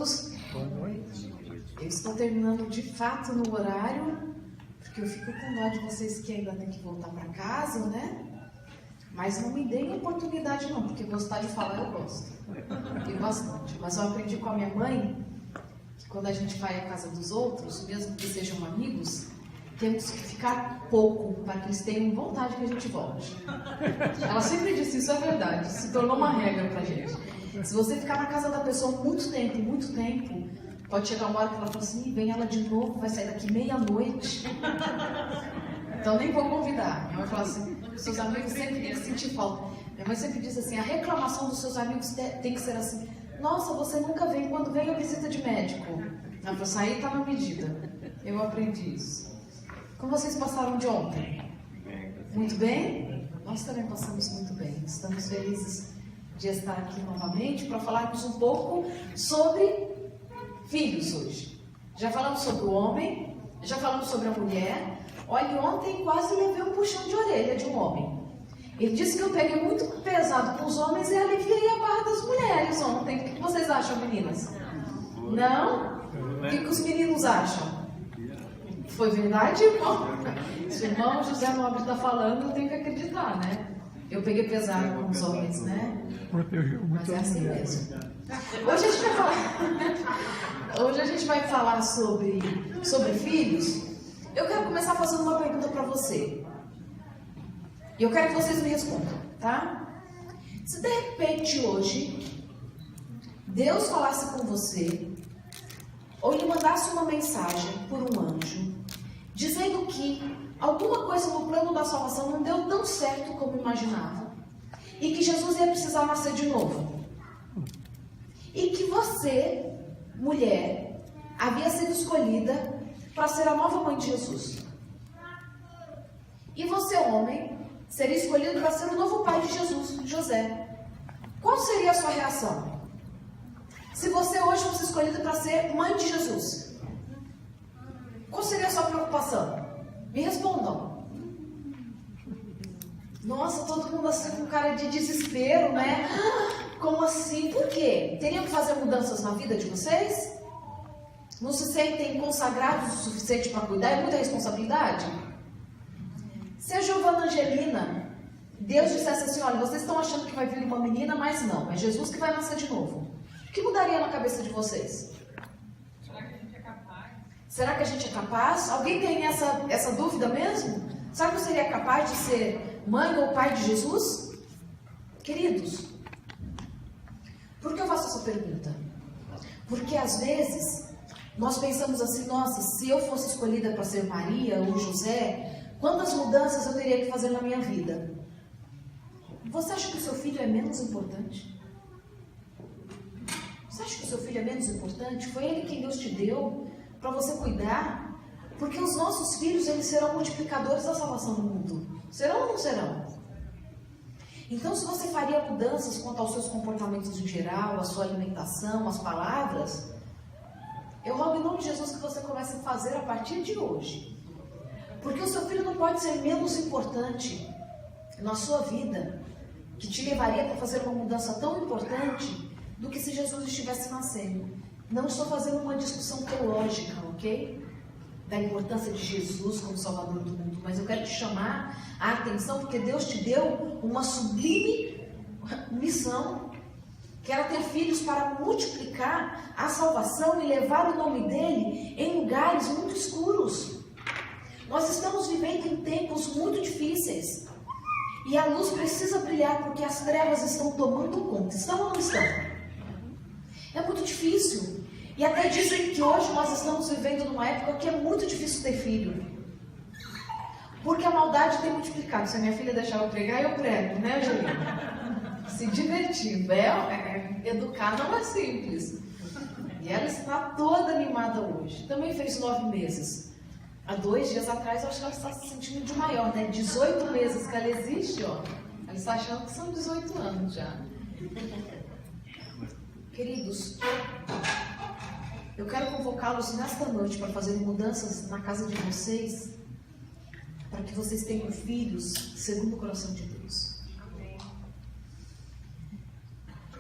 todos. Boa noite. Eu estou terminando de fato no horário, porque eu fico com dó de vocês que ainda têm que voltar para casa, né? Mas não me deem oportunidade não, porque gostar de falar eu gosto. E bastante. Mas eu aprendi com a minha mãe que quando a gente vai à casa dos outros, mesmo que sejam amigos, temos que ficar pouco para que eles tenham vontade que a gente volte. Ela sempre disse isso, é verdade. Se tornou uma regra pra gente. Se você ficar na casa da pessoa muito tempo, pode chegar uma hora que ela fala assim, vem ela de novo, vai sair daqui meia-noite. Então nem vou convidar. Minha mãe fala assim, seus amigos sempre têm que sentir falta. Minha mãe sempre diz assim, a reclamação dos seus amigos tem que ser assim, nossa, você nunca vem, quando vem a visita de médico. Ela falou assim, aí está na medida. Eu aprendi isso. Como vocês passaram de ontem? Muito bem? Nós também passamos muito bem. Estamos felizes de estar aqui novamente para falarmos um pouco sobre filhos hoje. Já falamos sobre o homem, já falamos sobre a mulher. Olha, ontem quase levei um puxão de orelha de um homem. Ele disse que eu peguei muito pesado com os homens e aliviei a barra das mulheres ontem. O que vocês acham, meninas? Não? O que os meninos acham? Foi verdade, irmão? Se o irmão José Nobre está falando, eu tenho que acreditar, né? Eu peguei pesado com os homens, né? Mas é assim mesmo. Hoje a gente vai falar sobre filhos. Eu quero começar fazendo uma pergunta para você. E eu quero que vocês me respondam, tá? Se de repente hoje Deus falasse com você ou lhe mandasse uma mensagem por um anjo dizendo que alguma coisa no plano da salvação não deu tão certo como imaginava e que Jesus ia precisar nascer de novo e que você, mulher, havia sido escolhida para ser a nova mãe de Jesus e você, homem, seria escolhido para ser o novo pai de Jesus, José, qual seria a sua reação? Se você hoje fosse escolhido para ser mãe de Jesus, qual seria a sua preocupação? Me respondam. Nossa, todo mundo assim com cara de desespero, né? Como assim? Por quê? Teriam que fazer mudanças na vida de vocês? Não se sentem consagrados o suficiente para cuidar? É muita responsabilidade? Se a Giovana Angelina, Deus dissesse assim, olha, vocês estão achando que vai vir uma menina, mas não, é Jesus que vai nascer de novo. O que mudaria na cabeça de vocês? Será que a gente é capaz? Será que a gente é capaz? Alguém tem essa dúvida mesmo? Será que eu seria capaz de ser mãe ou pai de Jesus? Queridos, por que eu faço essa pergunta? Porque às vezes nós pensamos assim, nossa, se eu fosse escolhida para ser Maria ou José, quantas mudanças eu teria que fazer na minha vida? Você acha que o seu filho é menos importante? Você acha que o seu filho é menos importante? Foi ele quem Deus te deu para você cuidar? Porque os nossos filhos, eles serão multiplicadores da salvação do mundo. Serão ou não serão? Então, se você faria mudanças quanto aos seus comportamentos em geral, a sua alimentação, as palavras, eu rogo em nome de Jesus que você comece a fazer a partir de hoje. Porque o seu filho não pode ser menos importante na sua vida, que te levaria para fazer uma mudança tão importante do que se Jesus estivesse nascendo. Não estou fazendo uma discussão teológica, ok? Da importância de Jesus como Salvador do mundo, mas eu quero te chamar a atenção porque Deus te deu uma sublime missão, que era ter filhos para multiplicar a salvação e levar o nome dele em lugares muito escuros. Nós estamos vivendo em tempos muito difíceis e a luz precisa brilhar porque as trevas estão tomando conta. Estão ou não estão? É muito difícil. E até dizem que hoje nós estamos vivendo numa época que é muito difícil ter filho. Porque a maldade tem multiplicado. Se a minha filha deixar eu pregar, eu prego, né, Angelina? Se divertindo. Educar não é simples. E ela está toda animada hoje. Também fez 9 meses. Há 2 dias atrás, eu acho que ela está se sentindo de maior, né? 18 meses que ela existe, ó. Ela está achando que são 18 anos já. Queridos, eu quero convocá-los nesta noite para fazer mudanças na casa de vocês, para que vocês tenham filhos segundo o coração de Deus.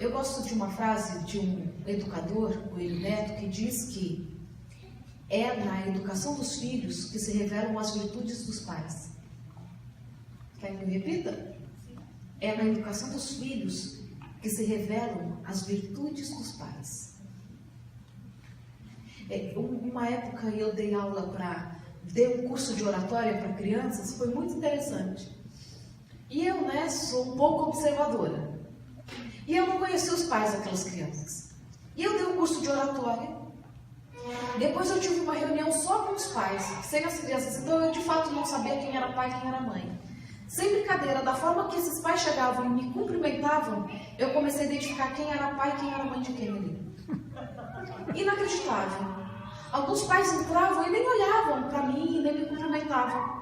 Eu gosto de uma frase de um educador, o Coelho Neto, que diz que é na educação dos filhos que se revelam as virtudes dos pais. Quer que eu repita? É na educação dos filhos que se revelam as virtudes dos pais. Uma época eu dei um curso de oratória para crianças, foi muito interessante. E eu, sou um pouco observadora. E eu não conhecia os pais daquelas crianças. E eu dei um curso de oratória. Depois eu tive uma reunião só com os pais, sem as crianças. Então eu de fato não sabia quem era pai e quem era mãe. Sem brincadeira, da forma que esses pais chegavam e me cumprimentavam, eu comecei a identificar quem era pai e quem era mãe de quem ali. Inacreditável. Alguns pais entravam e nem olhavam para mim, nem me cumprimentavam.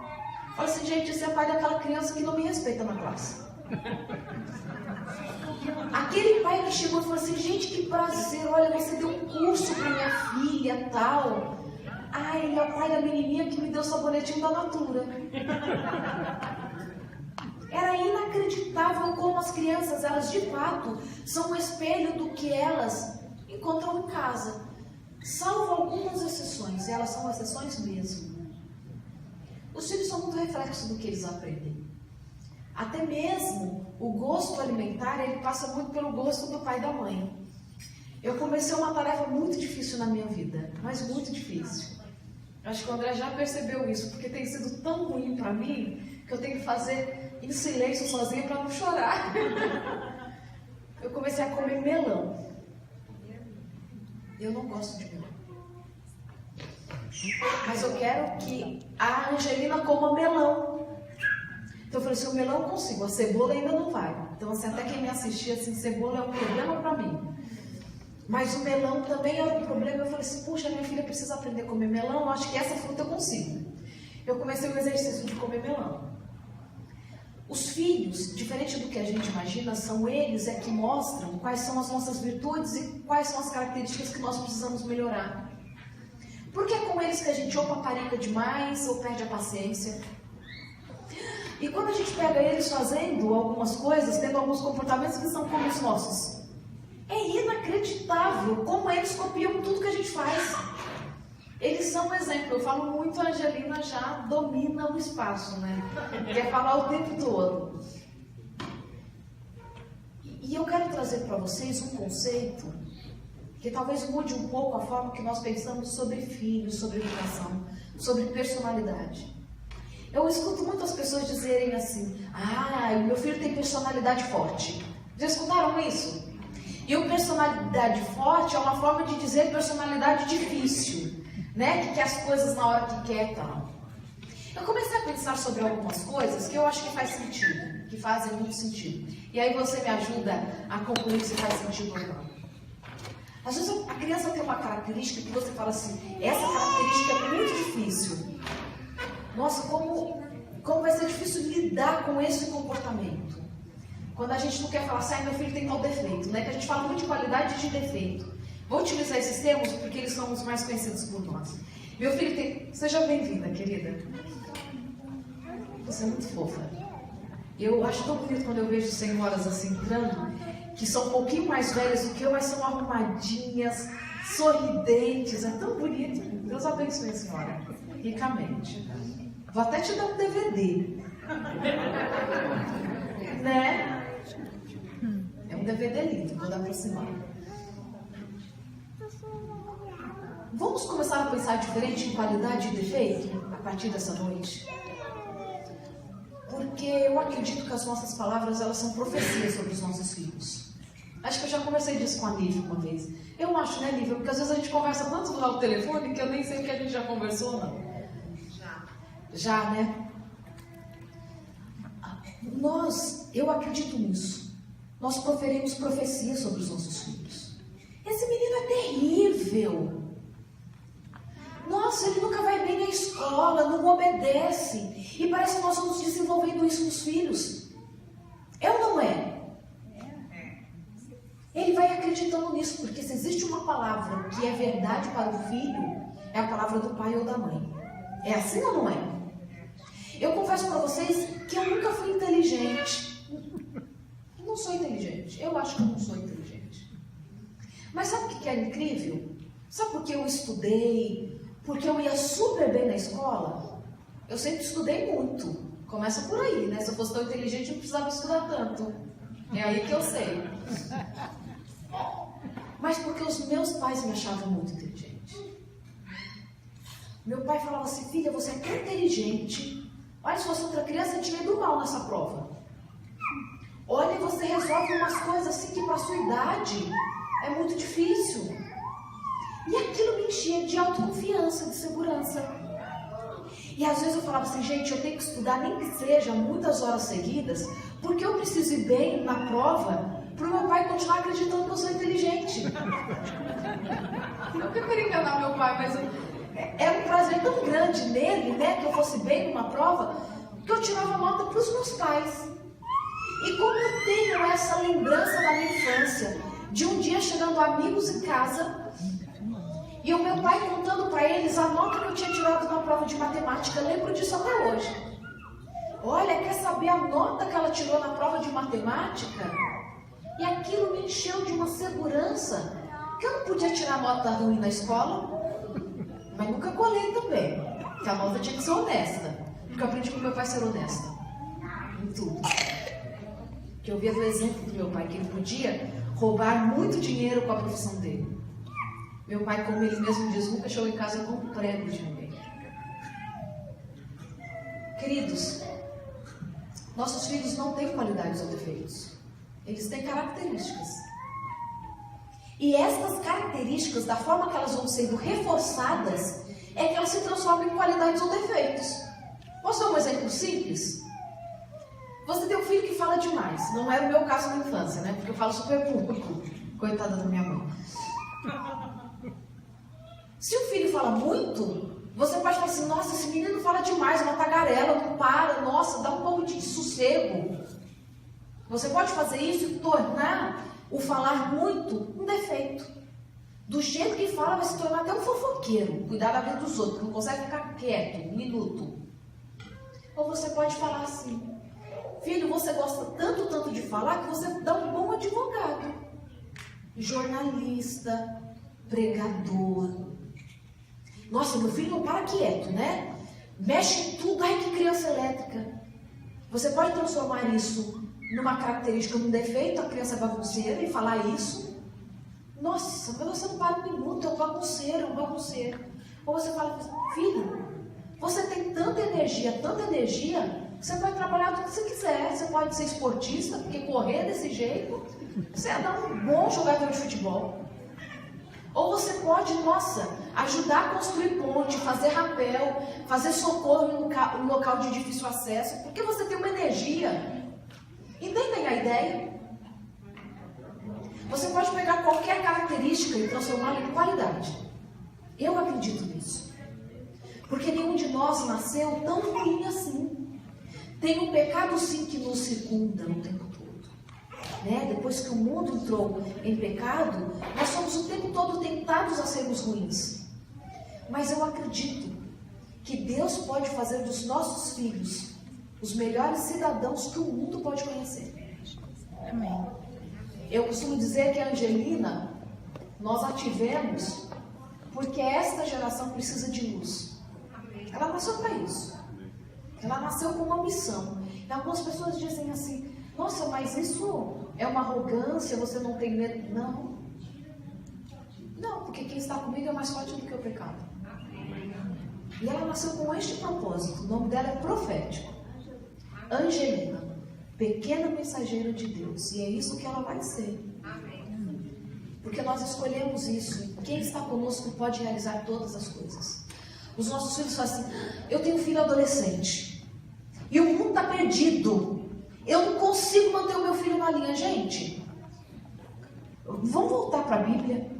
Falei assim, gente, esse é pai daquela criança que não me respeita na classe. Aquele pai que chegou e falou assim, gente, que prazer, olha, você deu um curso para minha filha, tal. Ai, ele é o pai da menininha que me deu o sabonetinho da Natura. Era inacreditável como as crianças, elas de fato, são um espelho do que elas encontram em casa. Salvo algumas exceções, e elas são exceções mesmo. Os filhos são muito reflexo do que eles aprendem. Até mesmo o gosto alimentar, ele passa muito pelo gosto do pai e da mãe. Eu comecei uma tarefa muito difícil na minha vida, mas muito difícil. Acho que o André já percebeu isso, porque tem sido tão ruim para mim, que eu tenho que fazer em silêncio sozinha para não chorar. Eu comecei a comer melão. Eu não gosto de melão. Mas eu quero que a Angelina coma melão. Então eu falei assim, o melão eu consigo, a cebola ainda não vai. Então assim, até quem me assistia assim, cebola é um problema para mim. Mas o melão também era um problema. Eu falei assim, puxa, minha filha precisa aprender a comer melão, eu acho que essa fruta eu consigo. Eu comecei o exercício de comer melão. Os filhos, diferente do que a gente imagina, são eles que mostram quais são as nossas virtudes e quais são as características que nós precisamos melhorar. Porque é com eles que a gente ou paparica demais ou perde a paciência. E quando a gente pega eles fazendo algumas coisas, tendo alguns comportamentos que são como os nossos, é inacreditável como eles copiam tudo que a gente faz. Eles são um exemplo. Eu falo muito, a Angelina já domina o espaço, né? Quer falar o tempo todo. E eu quero trazer para vocês um conceito que talvez mude um pouco a forma que nós pensamos sobre filhos, sobre educação, sobre personalidade. Eu escuto muitas pessoas dizerem assim, o meu filho tem personalidade forte. Já escutaram isso? E o personalidade forte é uma forma de dizer personalidade difícil, né? Que quer as coisas na hora que quer e tal. Eu comecei a pensar sobre algumas coisas que eu acho que faz sentido, que fazem muito sentido. E aí você me ajuda a concluir se faz sentido ou não. Às vezes a criança tem uma característica que você fala assim, essa característica é muito difícil. Nossa, como vai ser difícil lidar com esse comportamento. Quando a gente não quer falar assim, meu filho tem tal defeito, né? Que a gente fala muito de qualidade e de defeito. Vou utilizar esses termos porque eles são os mais conhecidos por nós. Meu filho tem... Seja bem-vinda, querida. Você é muito fofa. Eu acho tão bonito quando eu vejo senhoras assim entrando, que são um pouquinho mais velhas do que eu, mas são arrumadinhas, sorridentes. É tão bonito. Deus abençoe a senhora. Ricamente. Vou até te dar um DVD. Né? É um DVD lindo, vou dar para a senhora. Vamos começar a pensar diferente em qualidade e defeito a partir dessa noite? Porque eu acredito que as nossas palavras, elas são profecias sobre os nossos filhos. Acho que eu já conversei disso com a Lívia uma vez. Eu acho, né, Lívia? Porque às vezes a gente conversa tanto no telefone que eu nem sei o que a gente já conversou, não. Já, né? Eu acredito nisso. Nós proferimos profecias sobre os nossos filhos. Esse menino é terrível. Nossa, ele nunca vai bem na escola, não obedece. E parece que nós estamos desenvolvendo isso nos filhos. É ou não é? Ele vai acreditando nisso, porque se existe uma palavra que é verdade para o filho, é a palavra do pai ou da mãe. É assim ou não é? Eu confesso para vocês que eu nunca fui inteligente. Eu não sou inteligente. Eu acho que eu não sou inteligente. Mas sabe o que é incrível? Sabe por que eu estudei? Porque eu ia super bem na escola? Eu sempre estudei muito. Começa por aí, né? Se eu fosse tão inteligente, eu não precisava estudar tanto. É aí que eu sei. Mas porque os meus pais me achavam muito inteligente. Meu pai falava assim, filha, você é tão inteligente. Olha, se fosse outra criança, eu tinha ido mal nessa prova. Olha, você resolve umas coisas assim que para a sua idade é muito difícil. E aquilo me enchia de autoconfiança, de segurança. E às vezes eu falava assim, gente, eu tenho que estudar, nem que seja muitas horas seguidas, porque eu preciso ir bem na prova, para o meu pai continuar acreditando que eu sou inteligente. Não que eu queria enganar meu pai, mas era um prazer tão grande nele, né, que eu fosse bem numa prova, que eu tirava nota para os meus pais. E como eu tenho essa lembrança da minha infância, de um dia chegando amigos em casa, e o meu pai contando para eles a nota que eu tinha tirado na prova de matemática, eu lembro disso até hoje. Olha, quer saber a nota que ela tirou na prova de matemática? E aquilo me encheu de uma segurança, que eu não podia tirar nota ruim na escola, mas nunca colei também, que a nota tinha que ser honesta, porque eu aprendi com meu pai a ser honesta, em tudo. Que eu via do exemplo do meu pai, que ele podia roubar muito dinheiro com a profissão dele. Meu pai, como ele mesmo diz, nunca chegou em casa com um prego de ninguém. Queridos, nossos filhos não têm qualidades ou defeitos. Eles têm características. E essas características, da forma que elas vão sendo reforçadas, é que elas se transformam em qualidades ou defeitos. Posso dar um exemplo simples? Você tem um filho que fala demais. Não era o meu caso na infância, né? Porque eu falo super público. Coitada da minha mãe. Se o filho fala muito, você pode falar assim, nossa, esse menino fala demais, uma tagarela, não para, nossa, dá um pouco de sossego. Você pode fazer isso e tornar o falar muito um defeito. Do jeito que fala, vai se tornar até um fofoqueiro. Cuidar da vida dos outros, não consegue ficar quieto, um minuto. Ou você pode falar assim, filho, você gosta tanto de falar que você dá um bom advogado. Jornalista, pregador. Nossa, meu filho não para quieto, né? Mexe em tudo, ai que criança elétrica. Você pode transformar isso numa característica, num defeito, a criança é bagunceira e falar isso. Nossa, mas você não para um minuto, é um bagunceiro. Ou você fala, filho, você tem tanta energia, que você pode trabalhar do que você quiser. Você pode ser esportista, porque correr desse jeito, você é dar um bom jogador de futebol. Ou você pode, ajudar a construir ponte, fazer rapel, fazer socorro em um local de difícil acesso, porque você tem uma energia. Entendem a ideia? Você pode pegar qualquer característica e transformá-la em qualidade. Eu acredito nisso. Porque nenhum de nós nasceu tão ruim assim. Tem um pecado sim que nos circunda o tempo todo. Né? Depois que o mundo entrou em pecado, nós somos o tempo todo tentados a sermos ruins. Mas eu acredito que Deus pode fazer dos nossos filhos os melhores cidadãos que o mundo pode conhecer. Amém. Eu costumo dizer que a Angelina, nós a tivemos porque esta geração precisa de luz. Ela nasceu para isso. Ela nasceu com uma missão. E algumas pessoas dizem assim, nossa, mas isso é uma arrogância, você não tem medo. Não. Não, porque quem está comigo é mais forte do que o pecado. E ela nasceu com este propósito. O nome dela é profético. Angelina, pequena mensageira de Deus. E é isso que ela vai ser. Porque nós escolhemos isso. Quem está conosco pode realizar todas as coisas. Os nossos filhos falam assim, eu tenho um filho adolescente. E o mundo está perdido. Eu não consigo manter o meu filho na linha. Gente, vamos voltar para a Bíblia.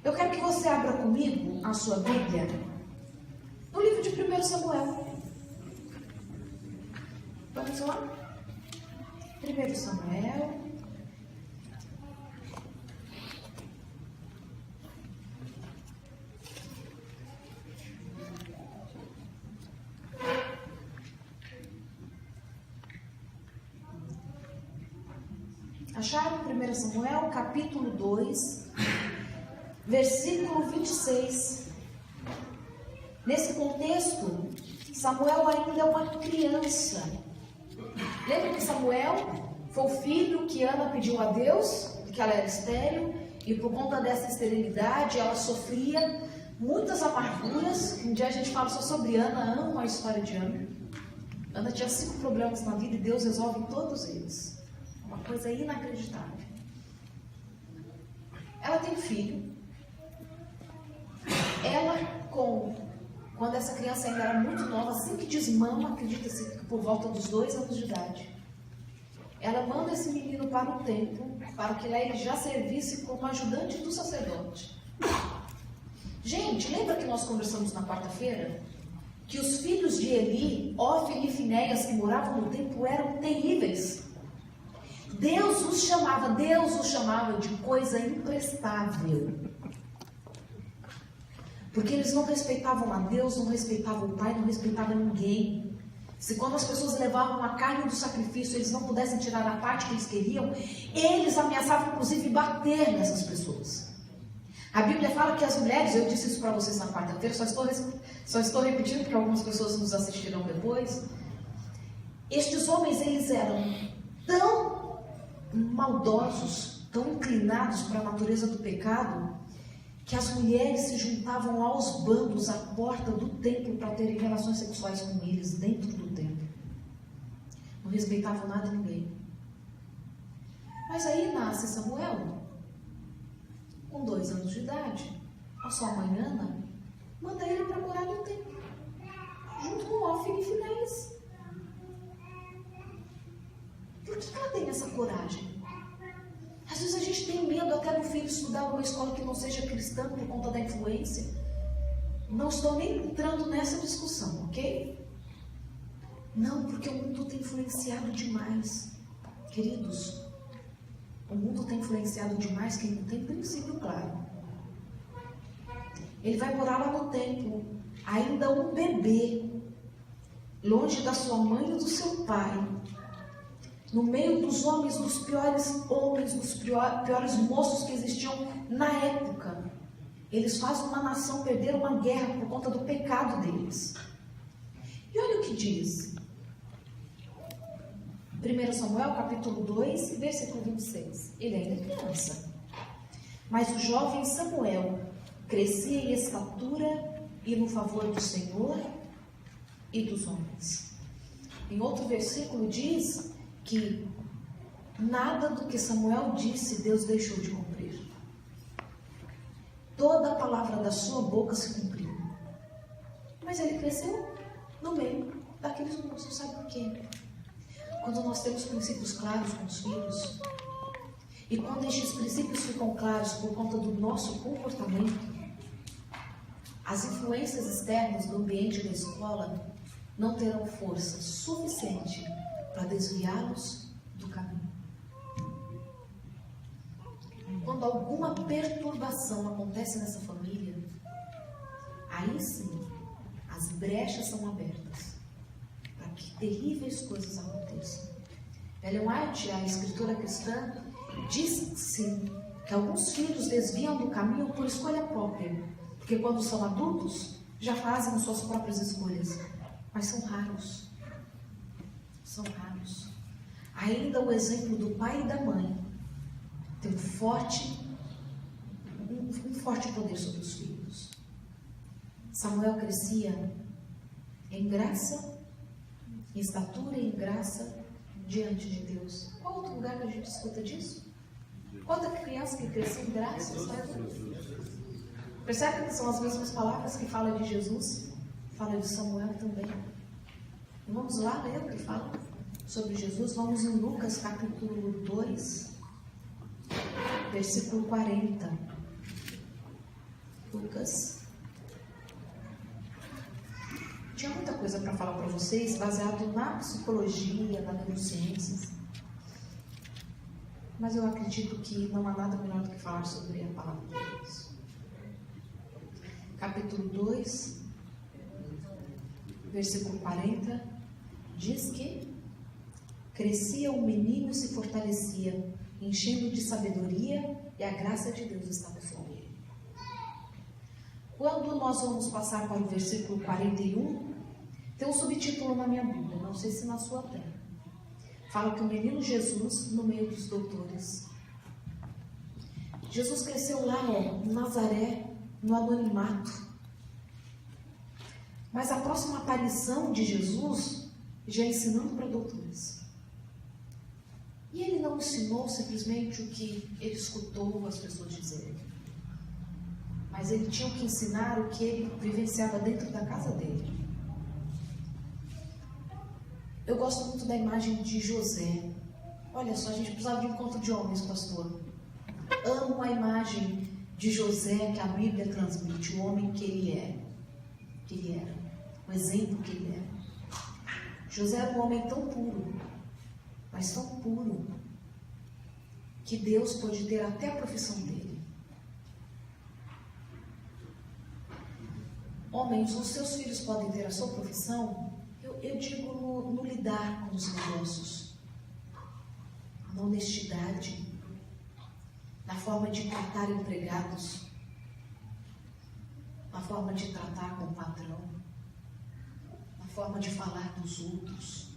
Eu quero que você abra comigo a sua Bíblia no livro de 1 Samuel. Vamos lá? 1 Samuel. Acharam 1 Samuel, capítulo 2, versículo 26. Nesse contexto, Samuel ainda é uma criança. Lembra que Samuel foi o filho que Ana pediu a Deus, que ela era estéril, e por conta dessa esterilidade ela sofria muitas amarguras. Um dia a gente fala só sobre Ana, amo a história de Ana. Ana tinha 5 problemas na vida e Deus resolve todos eles. Uma coisa inacreditável. Ela tem filho. Ela, quando essa criança ainda era muito nova, assim que desmama, acredita-se que por volta dos 2 anos de idade, ela manda esse menino para o templo, para que lá ele já servisse como ajudante do sacerdote. Gente, lembra que nós conversamos na quarta-feira? Que os filhos de Eli, Ófni e Finéias, que moravam no templo, eram terríveis. Deus os chamava de coisa imprestável. Porque eles não respeitavam a Deus, não respeitavam o Pai, não respeitavam ninguém. Se quando as pessoas levavam a carne do sacrifício, eles não pudessem tirar a parte que eles queriam, eles ameaçavam inclusive bater nessas pessoas. A Bíblia fala que as mulheres, eu disse isso para vocês na quarta-feira, só estou repetindo porque algumas pessoas nos assistirão depois. Estes homens, eles eram tão maldosos, tão inclinados para a natureza do pecado, que as mulheres se juntavam aos bandos à porta do templo para terem relações sexuais com eles dentro do templo. Não respeitavam nada e ninguém. Mas aí nasce Samuel, com 2 anos de idade. A sua mãe Ana manda ele para morar no templo, junto com Ófni e Finéias. Por que ela tem essa coragem? Às vezes a gente tem medo até do filho estudar numa escola que não seja cristã por conta da influência. Não estou nem entrando nessa discussão, ok? Não, porque o mundo tem influenciado demais. Queridos, o mundo tem influenciado demais quem não tem princípio claro. Ele vai morar lá no templo, ainda um bebê, longe da sua mãe e do seu pai. No meio dos homens, dos piores moços que existiam na época. Eles fazem uma nação perder uma guerra por conta do pecado deles. E olha o que diz. 1 Samuel, capítulo 2, versículo 26. Ele ainda é criança. Mas o jovem Samuel crescia em estatura e no favor do Senhor e dos homens. Em outro versículo diz que nada do que Samuel disse Deus deixou de cumprir. Toda a palavra da sua boca se cumpriu. Mas ele cresceu no meio daqueles moços, sabe por quê? Quando nós temos princípios claros com os filhos, e quando estes princípios ficam claros por conta do nosso comportamento, as influências externas do ambiente da escola não terão força suficiente para desviá-los do caminho. Quando alguma perturbação acontece nessa família, aí sim, as brechas são abertas para que terríveis coisas aconteçam. Ellen White, a escritora cristã, diz sim que alguns filhos desviam do caminho por escolha própria, porque quando são adultos já fazem as suas próprias escolhas, mas são raros. São raros. Ainda o exemplo do pai e da mãe tem um forte poder sobre os filhos. Samuel crescia em graça, em estatura e em graça diante de Deus. Qual outro lugar que a gente escuta disso? Quanta criança que cresceu em graça? Percebe que são as mesmas palavras que fala de Jesus? Fala de Samuel também. Vamos lá ler o que fala sobre Jesus. Vamos em Lucas capítulo 2, versículo 40. Lucas. Tinha muita coisa para falar para vocês, baseado na psicologia, na neurociências. Mas eu acredito que não há nada melhor do que falar sobre a palavra de Deus. Capítulo 2, versículo 40. Diz que crescia o menino e se fortalecia, enchendo de sabedoria, e a graça de Deus estava sobre ele. Quando nós vamos passar para o versículo 41, tem um subtítulo na minha Bíblia, não sei se na sua tem. Fala que o menino Jesus no meio dos doutores. Jesus cresceu lá em Nazaré, no anonimato. Mas a próxima aparição de Jesus já ensinando para doutores. E ele não ensinou simplesmente o que ele escutou as pessoas dizerem. Mas ele tinha que ensinar o que ele vivenciava dentro da casa dele. Eu gosto muito da imagem de José. Olha só, a gente precisava de um encontro de homens, pastor. Amo a imagem de José que a Bíblia transmite, o homem que ele é. Que ele era. O exemplo que ele era. José era um homem tão puro, mas tão puro, que Deus pôde ter até a profissão dele. Homens, os seus filhos podem ter a sua profissão, eu digo no lidar com os negócios, na honestidade, na forma de tratar empregados, na forma de tratar com o patrão, na forma de falar dos outros.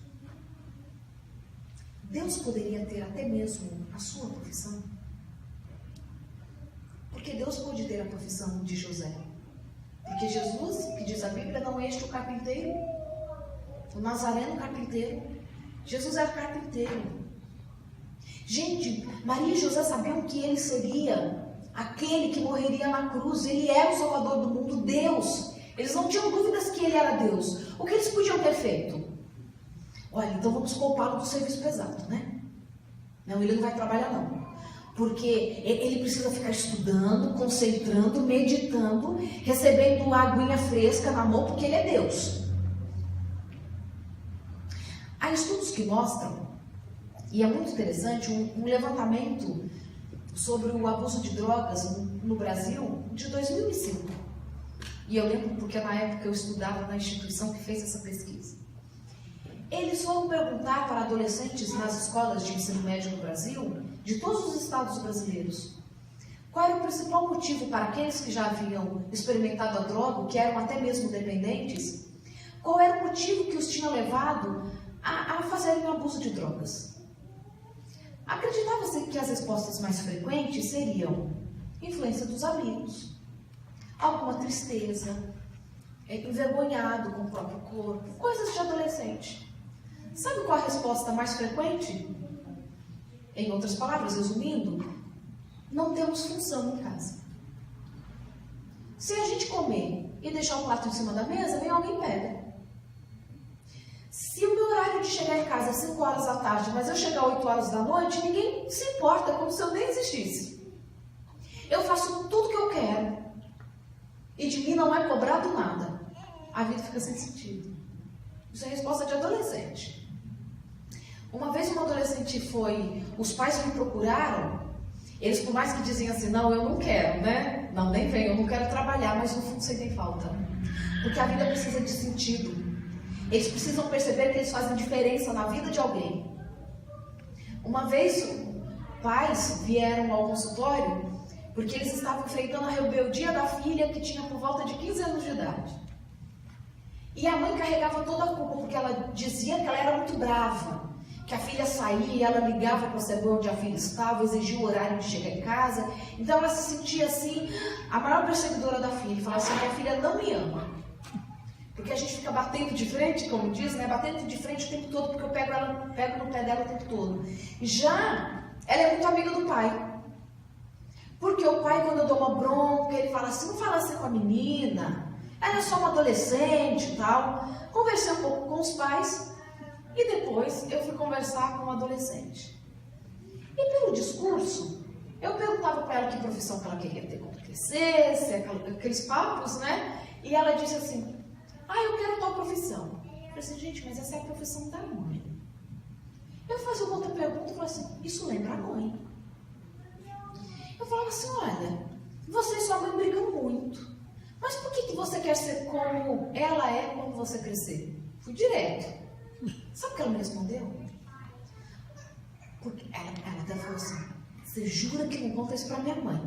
Deus poderia ter até mesmo a sua profissão. Porque Deus pôde ter a profissão de José. Porque Jesus, que diz a Bíblia, não é este o carpinteiro, o Nazareno carpinteiro. Jesus era carpinteiro. Gente, Maria e José sabiam que ele seria aquele que morreria na cruz. Ele era o Salvador do mundo, Deus. Eles não tinham dúvidas que ele era Deus. O que eles podiam ter feito? Olha, então vamos poupá-lo do serviço pesado, né? Não, ele não vai trabalhar não. Porque ele precisa ficar estudando, concentrando, meditando, recebendo aguinha fresca na mão, porque ele é Deus. Há estudos que mostram, e é muito interessante, um levantamento sobre o abuso de drogas no Brasil de 2005. E eu lembro porque na época eu estudava na instituição que fez essa pesquisa. Eles foram perguntar para adolescentes nas escolas de ensino médio no Brasil, de todos os estados brasileiros, qual era o principal motivo para aqueles que já haviam experimentado a droga, que eram até mesmo dependentes, qual era o motivo que os tinha levado a fazerem o abuso de drogas. Acreditava-se que as respostas mais frequentes seriam influência dos amigos, alguma tristeza, envergonhado com o próprio corpo, coisas de adolescente. Sabe qual a resposta mais frequente? Em outras palavras, resumindo, não temos função em casa. Se a gente comer e deixar o prato em cima da mesa, vem alguém e pega. Se o meu horário de chegar em casa é 5 horas da tarde, mas eu chegar 8 horas da noite, ninguém se importa, como se eu nem existisse. Eu faço tudo que eu quero e de mim não é cobrado nada. A vida fica sem sentido. Isso é resposta de adolescente. Uma vez uma adolescente os pais me procuraram, eles por mais que dizem assim, não, eu não quero, né? Não, nem vem, eu não quero trabalhar, mas no fundo sentem falta. Porque a vida precisa de sentido. Eles precisam perceber que eles fazem diferença na vida de alguém. Uma vez, pais vieram ao consultório porque eles estavam enfrentando a rebeldia da filha que tinha por volta de 15 anos de idade. E a mãe carregava toda a culpa porque ela dizia que ela era muito brava. Que a filha saía e ela ligava para saber onde a filha estava, exigia o horário de chegar em casa. Então ela se sentia assim, a maior perseguidora da filha. E falava assim, minha filha não me ama. Porque a gente fica batendo de frente, como diz, né? Batendo de frente o tempo todo, porque eu pego no pé dela o tempo todo. Já ela é muito amiga do pai. Porque o pai, quando eu dou uma bronca, ele fala assim, não fala assim com a menina, ela é só uma adolescente e tal. Conversei um pouco com os pais e depois eu fui conversar com uma adolescente. E pelo discurso, eu perguntava para ela que profissão que ela queria ter quando crescesse, aqueles papos, né? E ela disse assim, eu quero tal profissão. Eu falei assim, gente, mas essa é a profissão da mãe. Eu fazia uma outra pergunta e falei assim, isso lembra a mãe. Eu falava assim, olha, você e sua mãe brigam muito. Mas por que você quer ser como ela é quando você crescer? Fui direto. Sabe o que ela me respondeu? Porque ela até falou assim, você jura que não conta isso pra minha mãe?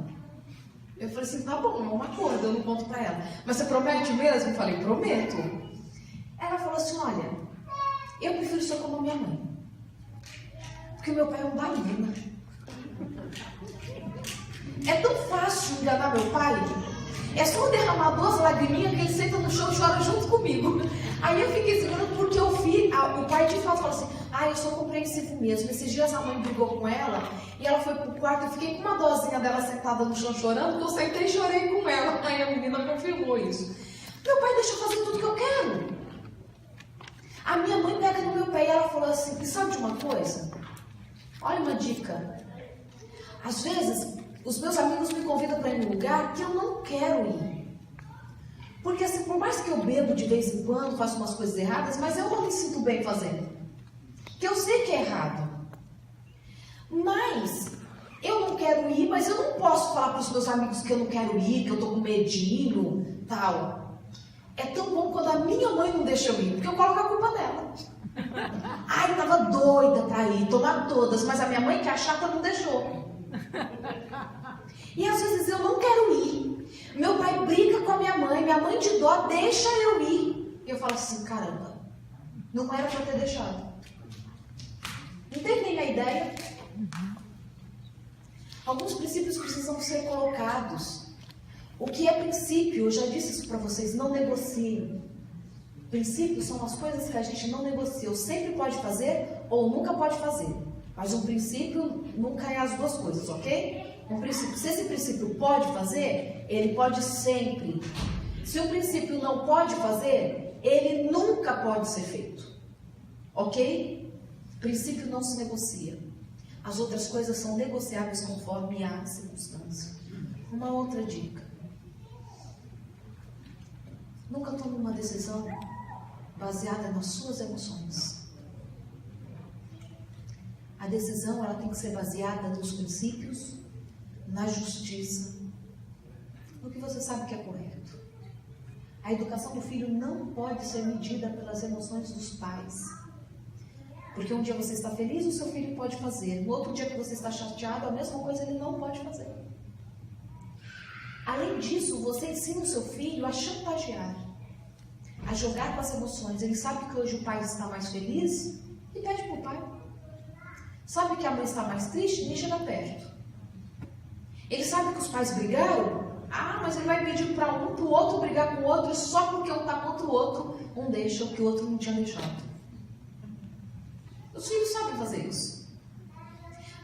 Eu falei assim, tá bom, é um acordo, eu não conto pra ela. Mas você promete mesmo? Eu falei, prometo. Ela falou assim, olha, eu prefiro ser como minha mãe. Porque meu pai é um banana. É tão fácil enganar meu pai. É só derramar 2 lagriminhas que ele senta no chão e chora junto comigo. Aí eu fiquei segurando porque o pai de fato falou assim, eu sou compreensivo mesmo. Esses dias a mãe brigou com ela e ela foi pro quarto. Eu fiquei com uma dosinha dela sentada no chão chorando, que eu sentei e chorei com ela. Aí a menina confirmou isso. Meu pai deixa eu fazer tudo que eu quero. A minha mãe pega no meu pé e ela falou assim, e sabe de uma coisa? Olha uma dica. Às vezes, os meus amigos me convidam para ir em um lugar que eu não quero ir. Porque assim, por mais que eu bebo de vez em quando, faço umas coisas erradas, mas eu não me sinto bem fazendo. Que eu sei que é errado. Mas eu não quero ir, mas eu não posso falar para os meus amigos que eu não quero ir, que eu tô com medinho, tal. É tão bom quando a minha mãe não deixa eu ir, porque eu coloco a culpa nela. Eu tava doida para ir, tomar todas, mas a minha mãe, que é a chata, não deixou. E às vezes eu não quero ir. Meu pai briga com a minha mãe de dó deixa eu ir. E eu falo assim, caramba, não era para ter deixado. Entendem a ideia? Alguns princípios precisam ser colocados. O que é princípio? Eu já disse isso para vocês, não negociem. Princípios são as coisas que a gente não negocia. Ou sempre pode fazer ou nunca pode fazer. Mas um princípio nunca é as duas coisas, ok? Um princípio, se esse princípio pode fazer, ele pode sempre. Se o princípio não pode fazer, ele nunca pode ser feito. Ok? Princípio não se negocia. As outras coisas são negociáveis conforme a circunstância. Uma outra dica. Nunca tome uma decisão baseada nas suas emoções. A decisão ela tem que ser baseada nos princípios, na justiça, no que você sabe que é correto. A educação do filho não pode ser medida pelas emoções dos pais. Porque um dia você está feliz, o seu filho pode fazer. No outro dia que você está chateado, a mesma coisa ele não pode fazer. Além disso, você ensina o seu filho a chantagear, a jogar com as emoções. Ele sabe que hoje o pai está mais feliz e pede para o pai. Sabe que a mãe está mais triste, nem chega perto. Ele sabe que os pais brigaram, mas ele vai pedir para um, para o outro brigar com o outro, e só porque um está contra o outro, um deixa o que o outro não tinha deixado. Os filhos sabem fazer isso.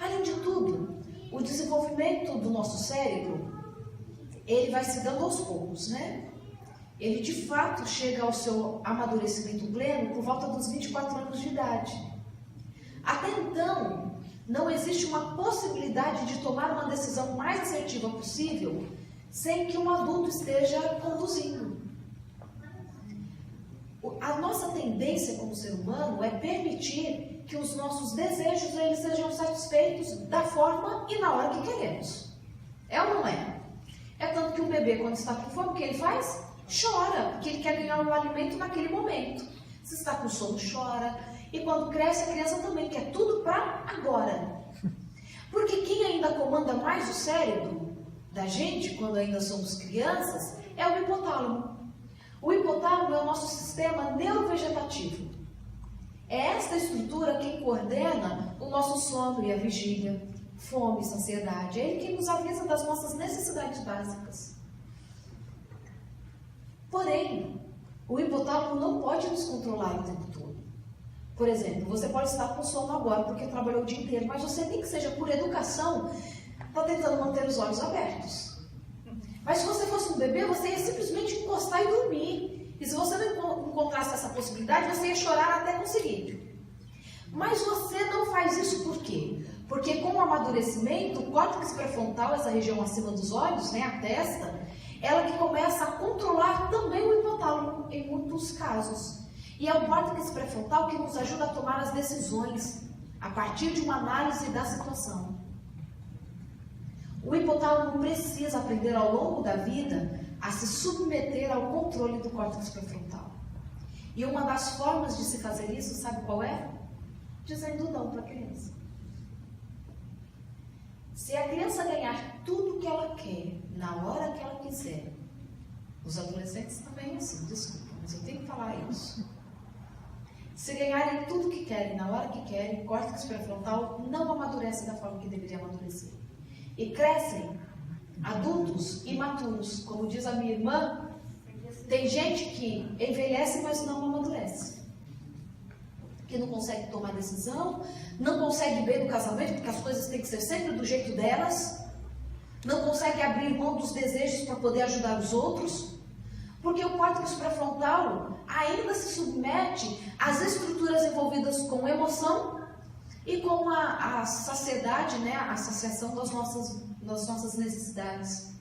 Além de tudo, o desenvolvimento do nosso cérebro, ele vai se dando aos poucos, né? Ele de fato chega ao seu amadurecimento pleno por volta dos 24 anos de idade. Até então, não existe uma possibilidade de tomar uma decisão mais assertiva possível sem que um adulto esteja conduzindo. A nossa tendência como ser humano é permitir que os nossos desejos eles sejam satisfeitos da forma e na hora que queremos. É ou não é? É tanto que o bebê, quando está com fome, o que ele faz? Chora, porque ele quer ganhar o alimento naquele momento. Se está com sono, chora. E quando cresce, a criança também quer tudo para agora. Porque quem ainda comanda mais o cérebro da gente, quando ainda somos crianças, é o hipotálamo. O hipotálamo é o nosso sistema neurovegetativo. É esta estrutura quem coordena o nosso sono e a vigília, fome, saciedade. É ele quem nos avisa das nossas necessidades básicas. Porém, o hipotálamo não pode nos controlar o tempo todo. Por exemplo, você pode estar com sono agora porque trabalhou o dia inteiro, mas você nem que seja por educação, está tentando manter os olhos abertos. Mas se você fosse um bebê, você ia simplesmente encostar e dormir. E se você não encontrasse essa possibilidade, você ia chorar até conseguir. Mas você não faz isso por quê? Porque com o amadurecimento, o córtex pré-frontal, essa região acima dos olhos, né, a testa, ela que começa a controlar também o hipotálamo em muitos casos. E é o córtex pré-frontal que nos ajuda a tomar as decisões a partir de uma análise da situação. O hipotálamo precisa aprender ao longo da vida a se submeter ao controle do córtex pré-frontal. E uma das formas de se fazer isso, sabe qual é? Dizendo não para a criança. Se a criança ganhar tudo que ela quer, na hora que ela quiser, os adolescentes também assim, desculpa, mas eu tenho que falar isso. Se ganharem tudo que querem, na hora que querem, o córtex pré-frontal não amadurece da forma que deveria amadurecer. E crescem adultos imaturos. Como diz a minha irmã, tem gente que envelhece, mas não amadurece. Que não consegue tomar decisão, não consegue bem no casamento, porque as coisas têm que ser sempre do jeito delas, não consegue abrir mão dos desejos para poder ajudar os outros, porque o córtex pré-frontal ainda se submete às estruturas envolvidas com emoção e com a saciedade, né, a saciação das nossas necessidades.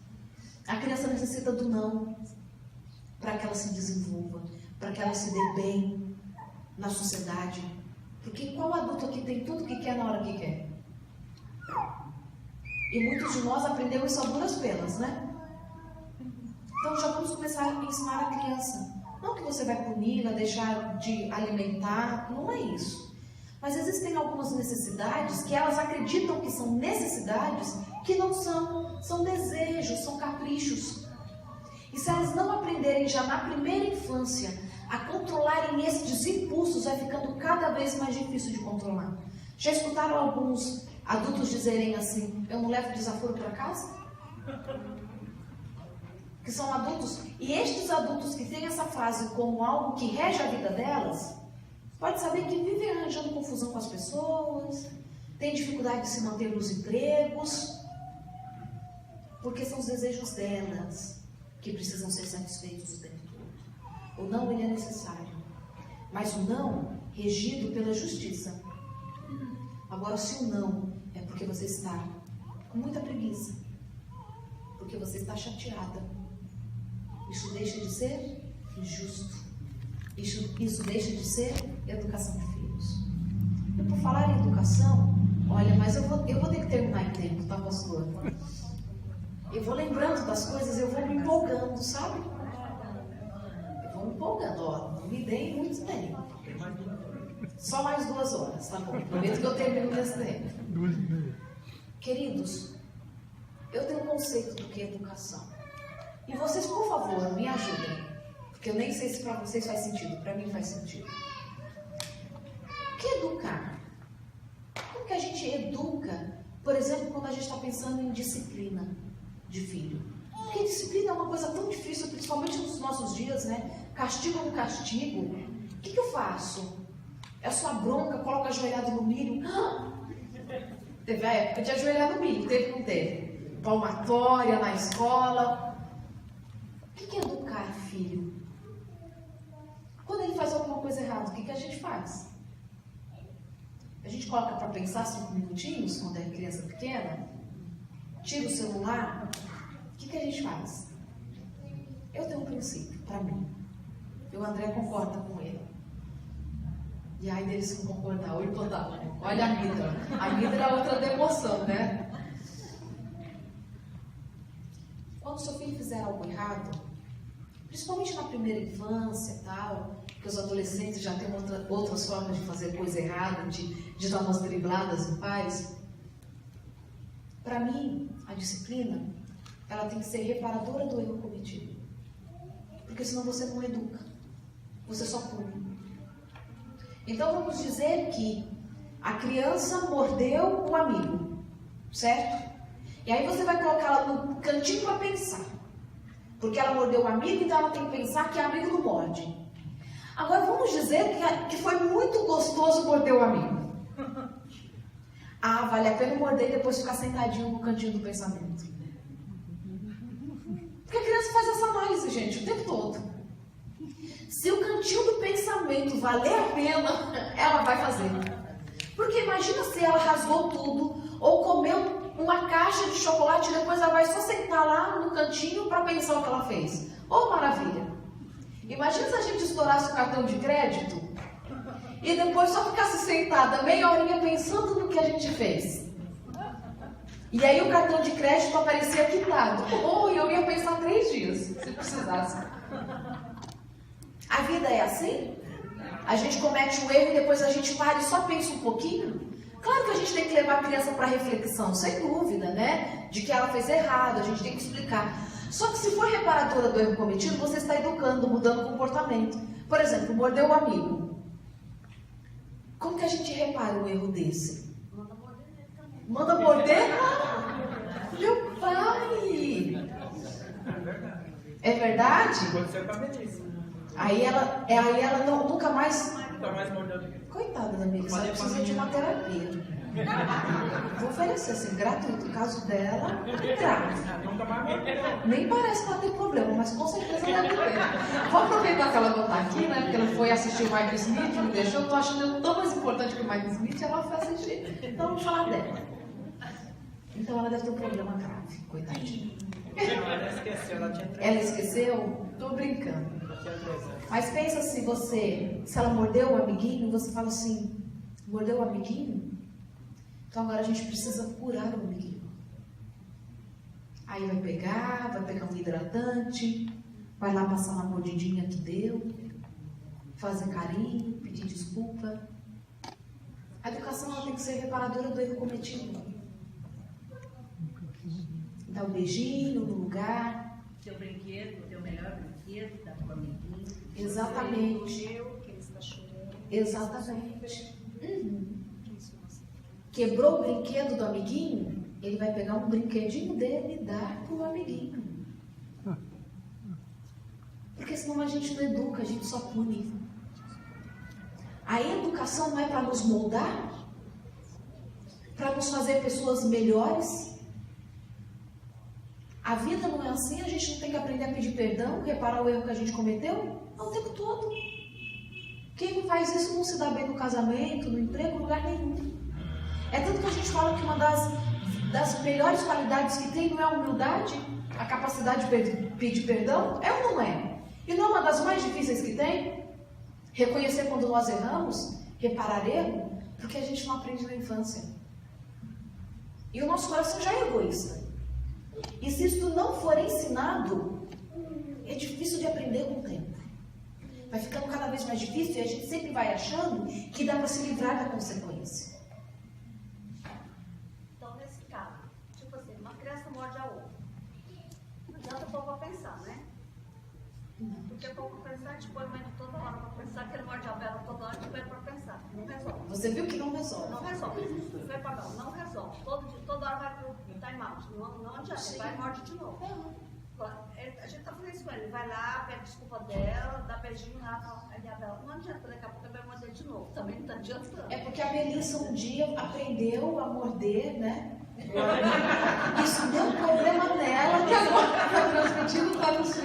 A criança necessita do não para que ela se desenvolva, para que ela se dê bem na sociedade. Porque qual adulto aqui tem tudo que quer na hora que quer? E muitos de nós aprendemos isso a duras penas, né? Então já vamos começar a ensinar a criança. Não que você vai punir, deixar de alimentar, não é isso. Mas existem algumas necessidades que elas acreditam que são necessidades, que não são, são desejos, são caprichos. E se elas não aprenderem já na primeira infância a controlarem esses impulsos, vai ficando cada vez mais difícil de controlar. Já escutaram alguns adultos dizerem assim: eu não levo desaforo para casa? Que são adultos, e estes adultos que têm essa frase como algo que rege a vida delas, pode saber que vivem arranjando confusão com as pessoas, tem dificuldade de se manter nos empregos, porque são os desejos delas que precisam ser satisfeitos o tempo todo. O não, ele é necessário, mas o não regido pela justiça. Agora, se o não é porque você está com muita preguiça, porque você está chateada, isso deixa de ser justo. Isso deixa de ser educação de filhos. E por falar em educação, olha, mas eu vou ter que terminar em tempo, tá, pastor? Eu vou lembrando das coisas, eu vou me empolgando, sabe? Eu vou me empolgando, ó, não me deem muito tempo. Só mais 2 horas, tá bom? Prometo que eu termino nesse tempo. Queridos, eu tenho um conceito do que é educação. E vocês, por favor, me ajudem. Porque eu nem sei se para vocês faz sentido, para mim faz sentido. O que é educar? Como que a gente educa, por exemplo, quando a gente está pensando em disciplina de filho? Porque disciplina é uma coisa tão difícil, principalmente nos nossos dias, né? Castigo no castigo. O que eu faço? É só bronca, coloca ajoelhado no milho. Teve a época de ajoelhar no milho, teve ou não teve? Palmatória na escola. O que é educar filho? Quando ele faz alguma coisa errada, o que a gente faz? A gente coloca para pensar 5 minutinhos, quando é criança pequena? Tira o celular? O que a gente faz? Eu tenho um princípio, para mim. E o André concorda com ele. E aí deles que concordar, olha a Midra. A Midra é outra demoção, né? Quando seu filho fizer algo errado, principalmente na primeira infância e tal, que os adolescentes já têm outras formas de fazer coisa errada, de dar umas dribladas em pais. Para mim, a disciplina, ela tem que ser reparadora do erro cometido. Porque senão você não educa, você só pune. Então vamos dizer que a criança mordeu o amigo, certo? E aí você vai colocá-la no cantinho para pensar. Porque ela mordeu o amigo, então ela tem que pensar que amigo não morde. Agora vamos dizer que foi muito gostoso morder o amigo. Ah, vale a pena morder e depois ficar sentadinho no cantinho do pensamento. Porque a criança faz essa análise, gente, o tempo todo. Se o cantinho do pensamento valer a pena, ela vai fazer. Porque imagina se ela rasgou tudo, ou comeu uma caixa de chocolate e depois ela vai só sentar lá no cantinho para pensar o que ela fez. Oh, maravilha! Imagina se a gente estourasse o cartão de crédito e depois só ficasse sentada meia horinha pensando no que a gente fez. E aí o cartão de crédito aparecia quitado. Ou eu ia pensar 3 dias, se precisasse. A vida é assim? A gente comete um erro e depois a gente para e só pensa um pouquinho? Claro que a gente tem que levar a criança para reflexão, sem dúvida, né? De que ela fez errado, a gente tem que explicar. Só que se for reparadora do erro cometido, você está educando, mudando o comportamento. Por exemplo, mordeu o amigo. Como que a gente repara um erro desse? Manda morder nele também. Manda morder? Meu pai! É verdade? Pode ser com a Melissa. Aí ela nunca mais... Nunca mais mordeu ninguém. Coitada da Melissa, ela precisa de uma terapia. Vou oferecer assim, gratuito, o caso dela, grátis. Nunca mais mordeu. Nem parece que ela tem problema, mas com certeza deve ter. Vou aproveitar que ela não está aqui, né? Porque ela foi assistir o Mike Smith, me deixou. Eu tô achando ele tão mais importante que o Mike Smith, ela foi assistir. Então vamos falar dela. Então ela deve ter um problema grave, coitadinha. Ela esqueceu, ela tinha 3 Ela esqueceu? Tô brincando. Ela tinha 3 anos. Mas pensa se ela mordeu o amiguinho, você fala assim, mordeu o amiguinho? Então agora a gente precisa curar o amiguinho. Aí vai pegar um hidratante, vai lá passar uma mordidinha que deu, fazer carinho, pedir desculpa. A educação ela tem que ser reparadora do erro cometido. Dar um beijinho no lugar. Teu brinquedo, teu melhor brinquedo, da tua amiguinha. Exatamente. Que ele está chorando. Exatamente. Quebrou o brinquedo do amiguinho, ele vai pegar um brinquedinho dele e dar para o amiguinho. Porque senão a gente não educa, a gente só pune. A educação não é para nos moldar? Para nos fazer pessoas melhores? A vida não é assim, a gente não tem que aprender a pedir perdão, reparar o erro que a gente cometeu? Não, o tempo todo. Quem não faz isso não se dá bem no casamento, no emprego, em lugar nenhum. É tanto que a gente fala que uma das melhores qualidades que tem não é a humildade, a capacidade de pedir perdão? É ou não é? E não é uma das mais difíceis que tem? Reconhecer quando nós erramos, reparar erro, porque a gente não aprende na infância. E o nosso coração já é egoísta. E se isso não for ensinado, é difícil de aprender com o tempo. Vai ficando cada vez mais difícil e a gente sempre vai achando que dá para se livrar da consequência. Então, nesse caso, tipo assim, uma criança morde a outra. Não adianta o povo pensar, né? Porque o povo pensar, te põe mais toda hora para pensar, que ele morde a vela toda hora, te põe para pensar. Não resolve. Você viu que não resolve. Não resolve. Não resolve. Toda hora vai pro time out. Não adianta. Ele vai e morde de novo. A gente tá fazendo isso com ele. Ele vai lá, pede desculpa dela, dá beijinho lá, fala, aí a dela. Não adianta, daqui a pouco ele vai morder de novo. Também não tá adiantando. É porque a Melissa um dia aprendeu a morder, né? Isso deu problema nela, que agora está transmitindo para os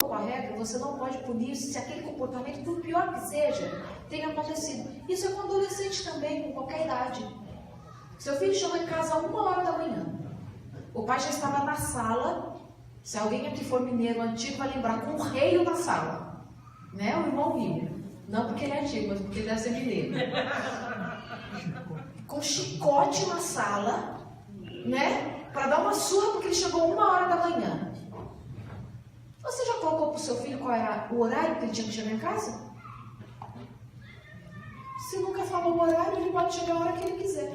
com a regra, você não pode punir se aquele comportamento, por pior que seja, tenha acontecido. Isso é com adolescente também, com qualquer idade. Seu filho chegou em casa a 1h da manhã. O pai já estava na sala. Se alguém aqui for mineiro antigo, vai lembrar, com o rei na sala. Né? O irmão Rio. Não porque ele é antigo, mas porque ele deve ser mineiro. Com chicote na sala, né? Para dar uma surra porque ele chegou 1h da manhã. Você já colocou para o seu filho qual era o horário que ele tinha que chegar em casa? Se nunca falou o horário, ele pode chegar a hora que ele quiser.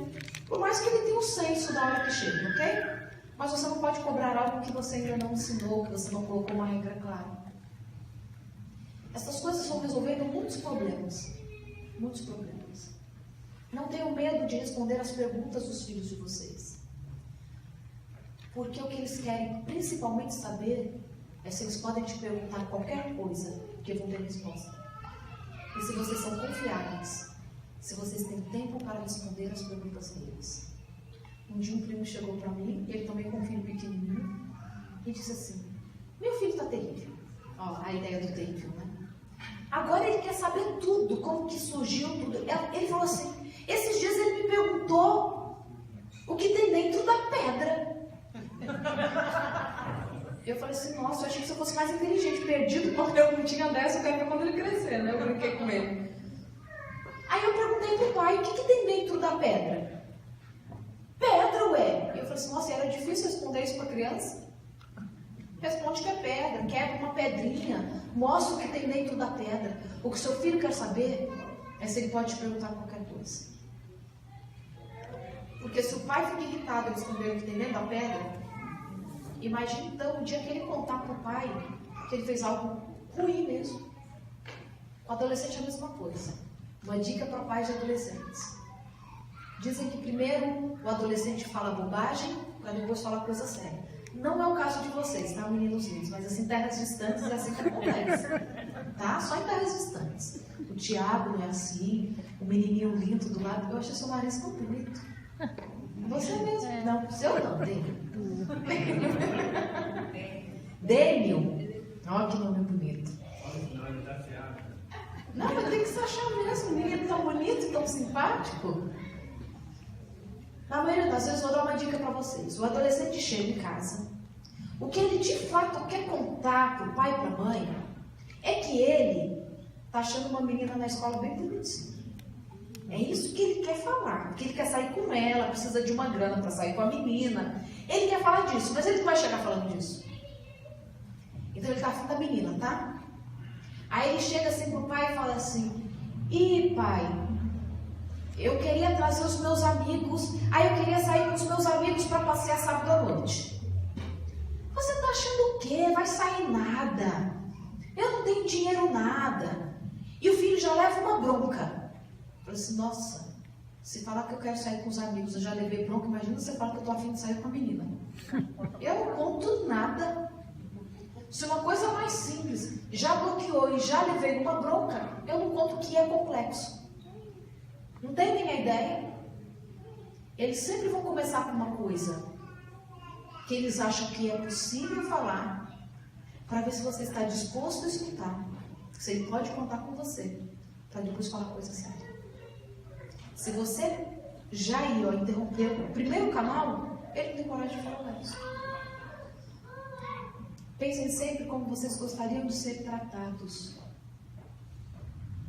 Por mais que ele tenha um senso da hora que chega, ok? Mas você não pode cobrar algo que você ainda não ensinou, que você não colocou uma regra clara. Essas coisas vão resolvendo muitos problemas. Muitos problemas. Não tenham medo de responder as perguntas dos filhos de vocês. Porque o que eles querem principalmente saber é se eles podem te perguntar qualquer coisa que vão ter resposta. E se vocês são confiáveis, se vocês têm tempo para responder as perguntas deles. Um dia um primo chegou para mim, ele também com um filho pequenininho, e disse assim: meu filho está terrível. Ó, a ideia do terrível, né? Agora ele quer saber tudo, como que surgiu tudo. Ele falou assim, esses dias ele me perguntou o que tem dentro da pedra. Eu falei assim, nossa, eu achei que você fosse mais inteligente, perdido, porque eu não tinha dessa, eu quero ver quando ele crescer, né? Eu brinquei com ele. Aí eu perguntei pro pai, o que tem dentro da pedra? Pedra, ué. E eu falei assim, nossa, era difícil responder isso para criança? Responde que é pedra, quebra uma pedrinha, mostra o que tem dentro da pedra. O que seu filho quer saber é se ele pode te perguntar qualquer coisa. Porque se o pai fica irritado em responder o que tem dentro da pedra, imagine então o dia que ele contar para o pai que ele fez algo ruim mesmo. O adolescente é a mesma coisa. Uma dica para pais de adolescentes. Dizem que primeiro o adolescente fala bobagem para depois falar coisa séria. Não é o caso de vocês, tá, meninos lindos? Mas assim, em terras distantes é assim que acontece. Tá? Só em terras distantes. O Tiago não é assim, o menininho lindo do lado. Eu achei seu nariz tão bonito. Você mesmo. Não, seu não, Dênio. Dênio. Olha que nome bonito. Não, mas tem que se achar mesmo. O menino tão bonito, tão simpático. Na maioria das vezes, vou dar uma dica para vocês. O adolescente chega em casa. O que ele de fato quer contar para o pai e para a mãe é que ele está achando uma menina na escola bem bonitinha. É isso que ele quer falar. Que ele quer sair com ela, precisa de uma grana para sair com a menina. Ele quer falar disso, mas ele não vai chegar falando disso. Então ele está afim da menina, tá? Aí ele chega assim pro pai e fala assim: ih, pai, eu queria trazer os meus amigos, aí eu queria sair com os meus amigos para passear sábado à noite. Você tá achando o quê? Vai sair nada. Eu não tenho dinheiro nada. E o filho já leva uma bronca. Eu falei assim, nossa, se falar que eu quero sair com os amigos, eu já levei bronca, imagina você falar que eu tô afim de sair com a menina. Eu não conto nada. Se uma coisa mais simples já bloqueou e já levei uma bronca, eu não conto que é complexo. Não tem nem a ideia? Eles sempre vão começar com uma coisa que eles acham que é possível falar, para ver se você está disposto a escutar. Se ele pode contar com você, para depois falar coisa séria. Se você já ir interromper o primeiro canal, ele não tem coragem de falar mais. Pensem sempre como vocês gostariam de ser tratados.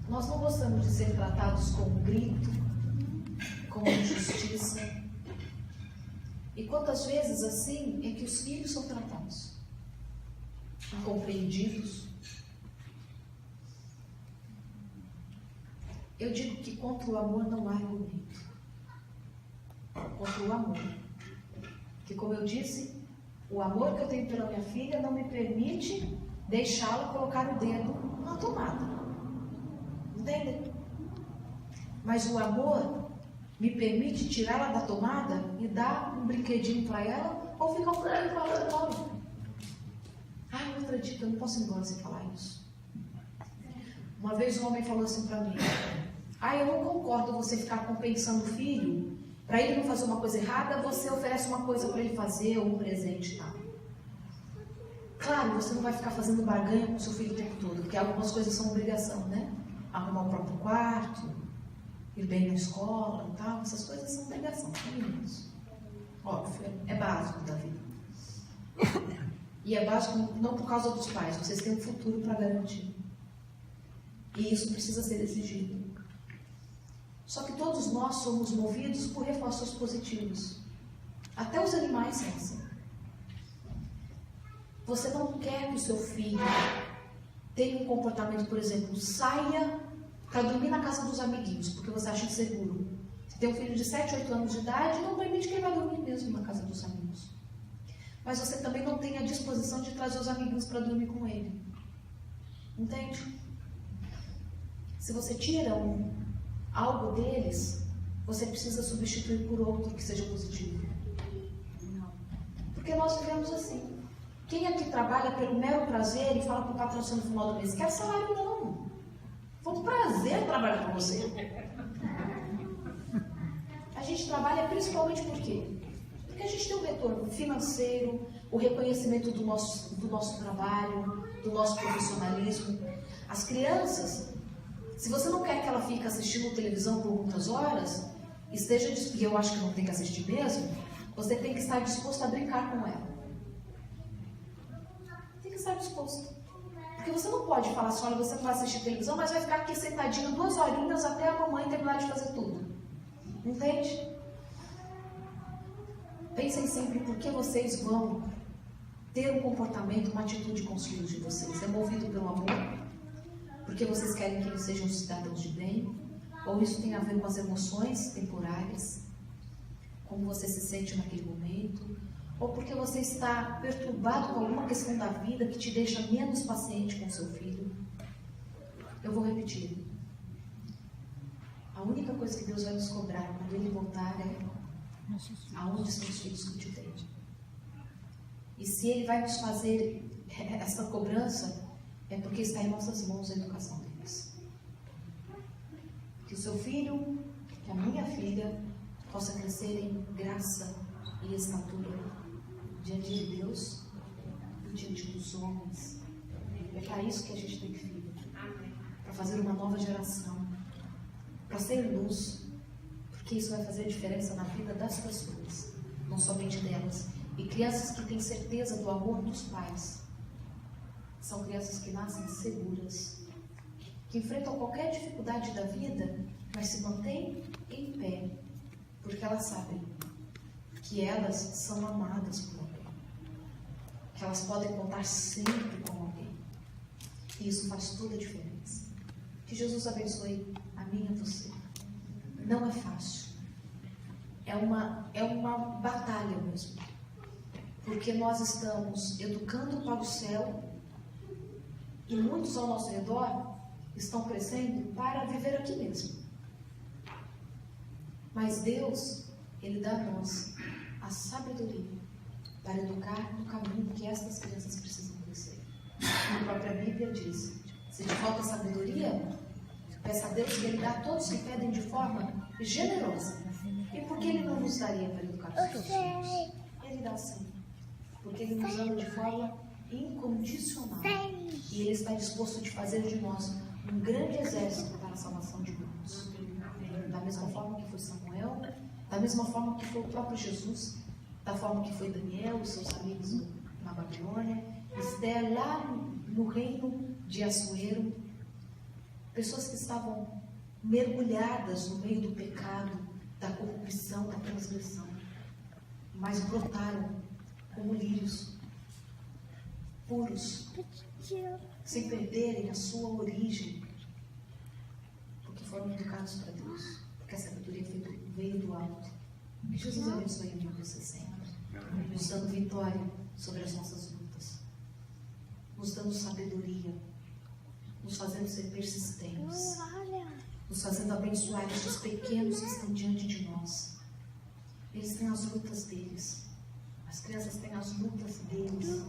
Nós não gostamos de ser tratados com grito, com injustiça. E quantas vezes assim é que os filhos são tratados? Incompreendidos. Eu digo que contra o amor não há argumento. Contra o amor. Porque como eu disse, o amor que eu tenho pela minha filha não me permite deixá-la colocar o dedo na tomada. Entendem? Mas o amor me permite tirá-la da tomada e dar um brinquedinho para ela ou ficar um pouquinho com ela de novo. Ai, outra dica, eu não posso ir embora sem falar isso. Uma vez um homem falou assim para mim: ah, eu não concordo você ficar compensando o filho, para ele não fazer uma coisa errada, você oferece uma coisa para ele fazer, ou um presente e tal. Claro, você não vai ficar fazendo barganha com seu filho o tempo todo, porque algumas coisas são obrigação, né? Arrumar o próprio quarto, ir bem na escola e tal, essas coisas são obrigação, são meninos. Óbvio, é básico da vida. E é básico não por causa dos pais, vocês têm um futuro para garantir. E isso precisa ser exigido. Só que todos nós somos movidos por reforços positivos. Até os animais são assim. Você não quer que o seu filho tenha um comportamento, por exemplo, saia para dormir na casa dos amiguinhos, porque você acha inseguro. Você tem um filho de 7, 8 anos de idade, não permite que ele vá dormir mesmo na casa dos amigos. Mas você também não tem a disposição de trazer os amiguinhos para dormir com ele. Entende? Se você tira algo deles, você precisa substituir por outro que seja positivo. Não. Porque nós vivemos assim. Quem aqui trabalha pelo mero prazer e fala para o patrão no final do mês, quer salário não. Foi um prazer trabalhar com você. A gente trabalha principalmente por quê? Porque a gente tem um retorno financeiro, o reconhecimento do nosso trabalho, do nosso profissionalismo. As crianças, se você não quer que ela fique assistindo televisão por muitas horas, e eu acho que não tem que assistir mesmo, você tem que estar disposto a brincar com ela. Tem que estar disposto. Porque você não pode falar assim, olha, você não vai assistir televisão, mas vai ficar aqui sentadinho 2 horinhas até a mamãe terminar de fazer tudo. Entende? Pensem sempre por que vocês vão ter um comportamento, uma atitude com os filhos de vocês. É movido pelo amor? Porque vocês querem que eles sejam cidadãos de bem? Ou isso tem a ver com as emoções temporárias? Como você se sente naquele momento? Ou porque você está perturbado com alguma questão da vida que te deixa menos paciente com seu filho? Eu vou repetir. A única coisa que Deus vai nos cobrar quando Ele voltar é aonde estão os filhos que te têm. E se Ele vai nos fazer essa cobrança, é porque está em nossas mãos a educação deles. Que o seu filho, que a minha filha, possa crescer em graça e estatura diante de Deus e diante dos homens. É para isso que a gente tem filho. Para fazer uma nova geração. Para ser luz. Porque isso vai fazer diferença na vida das pessoas. Não somente delas. E crianças que têm certeza do amor dos pais. São crianças que nascem seguras. Que enfrentam qualquer dificuldade da vida, mas se mantêm em pé. Porque elas sabem que elas são amadas por alguém. Que elas podem contar sempre com alguém. E isso faz toda a diferença. Que Jesus abençoe a mim e a você. Não é fácil. É uma batalha mesmo. Porque nós estamos educando para o céu e muitos ao nosso redor estão crescendo para viver aqui mesmo. Mas Deus, Ele dá a nós a sabedoria para educar no caminho que estas crianças precisam crescer. A própria Bíblia diz, se te falta sabedoria, peça a Deus que Ele dá a todos que pedem de forma generosa. E por que Ele não nos daria para educar os seus filhos? Ele dá sim. Porque Ele nos ama de forma incondicional. E Ele está disposto a fazer de nós um grande exército para a salvação de muitos. Da mesma forma que foi Samuel, da mesma forma que foi o próprio Jesus, da forma que foi Daniel, os seus amigos na Babilônia, Esther lá no reino de Assuero, pessoas que estavam mergulhadas no meio do pecado, da corrupção, da transgressão, mas brotaram como lírios puros, sem perderem a sua origem, porque foram educados para Deus, porque a sabedoria veio do alto. Que Jesus abençoe a mim e você sempre, nos dando vitória sobre as nossas lutas, nos dando sabedoria, nos fazendo ser persistentes, nos fazendo abençoar estes pequenos que estão diante de nós. Eles têm as lutas deles, as crianças têm as lutas deles.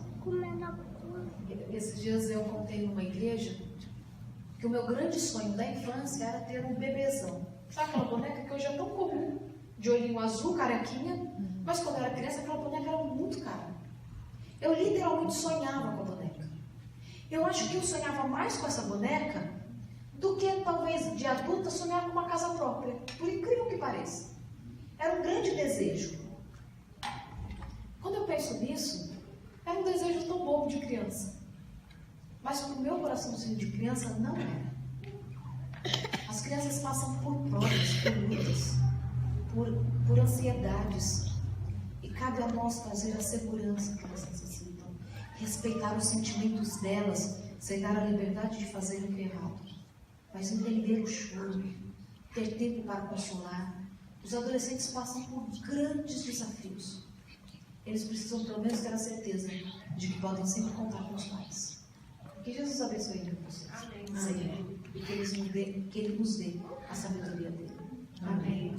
Esses dias eu contei numa igreja que o meu grande sonho da infância era ter um bebezão. Sabe aquela boneca que hoje é tão comum, de olhinho azul, carequinha, mas quando eu era criança aquela boneca era muito cara. Eu literalmente sonhava com a boneca. Eu acho que eu sonhava mais com essa boneca do que talvez de adulta sonhar com uma casa própria. Por incrível que pareça. Era um grande desejo. Quando eu penso nisso, era um desejo tão bobo de criança. Mas para o meu coraçãozinho de criança, não era. As crianças passam por provas, por lutas, por ansiedades. E cabe a nós trazer a segurança que elas necessitam. Respeitar os sentimentos delas, sem dar a liberdade de fazer o que é errado. Mas entender o choro, ter tempo para consolar. Os adolescentes passam por grandes desafios. Eles precisam pelo menos ter a certeza de que podem sempre contar com os pais. Que Jesus abençoe vocês. Amém. E que Ele nos dê a sabedoria dele. Amém.